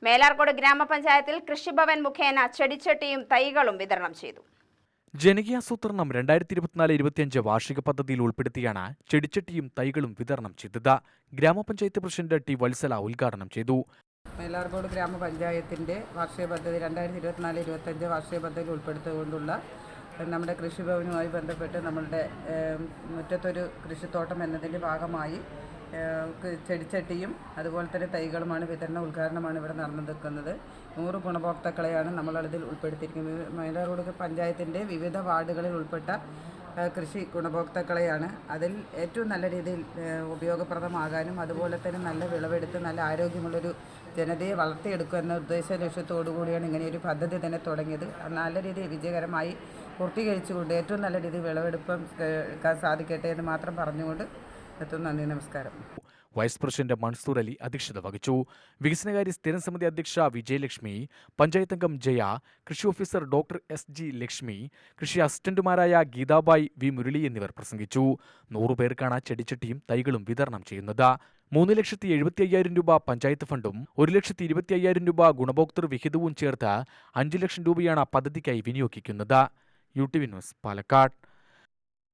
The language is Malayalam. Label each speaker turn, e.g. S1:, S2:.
S1: മേലാർകോട് ഗ്രാമപഞ്ചായത്തിൽ കൃഷിഭവൻ മുഖേന ചെടിച്ചട്ടിയും തൈകളും വിതരണം ചെയ്തു.
S2: ജനകീയാസൂത്രണം 2024-25 വാർഷിക പദ്ധതിയിൽ ഉൾപ്പെടുത്തിയാണ് ചെടിച്ചട്ടിയും തൈകളും വിതരണം ചെയ്തത്. ഗ്രാമപഞ്ചായത്ത് പ്രസിഡന്റ് ടി വത്സല ഉദ്ഘാടനം ചെയ്തു.
S3: മേലാർകോട് ഗ്രാമപഞ്ചായത്തിൻ്റെ വാർഷിക പദ്ധതി 2024-25 വാർഷിക പദ്ധതി ഉൾപ്പെടുത്തിക്കൊണ്ടുള്ള നമ്മുടെ കൃഷിഭവനുമായി ബന്ധപ്പെട്ട് നമ്മളുടെ മുറ്റത്തൊരു കൃഷിത്തോട്ടം എന്നതിൻ്റെ ഭാഗമായി ചെടിച്ചട്ടിയും അതുപോലെ തന്നെ തൈകളുമാണ് ഉദ്ഘാടനമാണ് ഇവിടെ നടന്നു നിൽക്കുന്നത്. 100 ഗുണഭോക്താക്കളെയാണ് നമ്മളതിൽ ഉൾപ്പെടുത്തിയിരിക്കുന്നത്. മേലാർകോട് പഞ്ചായത്തിൻ്റെ വിവിധ വാർഡുകളിൽ ഉൾപ്പെട്ട കൃഷി ഗുണഭോക്താക്കളെയാണ്. അതിൽ ഏറ്റവും നല്ല രീതിയിൽ ഉപയോഗപ്രദമാകാനും അതുപോലെ തന്നെ നല്ല വിളവെടുത്ത് നല്ല ആരോഗ്യമുള്ളൊരു ജനതയെ വളർത്തിയെടുക്കുക എന്ന ലക്ഷ്യത്തോടു കൂടിയാണ് ഇങ്ങനെയൊരു പദ്ധതി തന്നെ തുടങ്ങിയത്. നല്ല രീതിയിൽ വിജയകരമായി പൂർത്തീകരിച്ചുകൊണ്ട് ഏറ്റവും നല്ല രീതിയിൽ വിളവെടുപ്പം സാധിക്കട്ടെ എന്ന് മാത്രം പറഞ്ഞുകൊണ്ട് എത്തുന്നു. നന്ദി, നമസ്കാരം.
S2: വൈസ് പ്രസിഡന്റ് മൻസൂർ അലി അധ്യക്ഷത വഹിച്ചു. വികസനകാര്യ സ്ഥിരം സമിതി അധ്യക്ഷ വിജയലക്ഷ്മി, പഞ്ചായത്ത് അംഗം ജയ, കൃഷി ഓഫീസർ ഡോക്ടർ SG ലക്ഷ്മി, കൃഷി അസിസ്റ്റന്റുമാരായ ഗീതാബായ്, വി മുരളി എന്നിവർ പ്രസംഗിച്ചു. 100 പേർക്കാണ് ചെടിച്ചട്ടിയും തൈകളും വിതരണം ചെയ്യുന്നത്. 3,75,000 രൂപ പഞ്ചായത്ത് ഫണ്ടും 1,25,000 രൂപ ഗുണഭോക്തൃ വിഹിതവും ചേർത്ത് 5 ലക്ഷം രൂപയാണ് പദ്ധതിക്കായി വിനിയോഗിക്കുന്നത്. UTV news, Palakkad.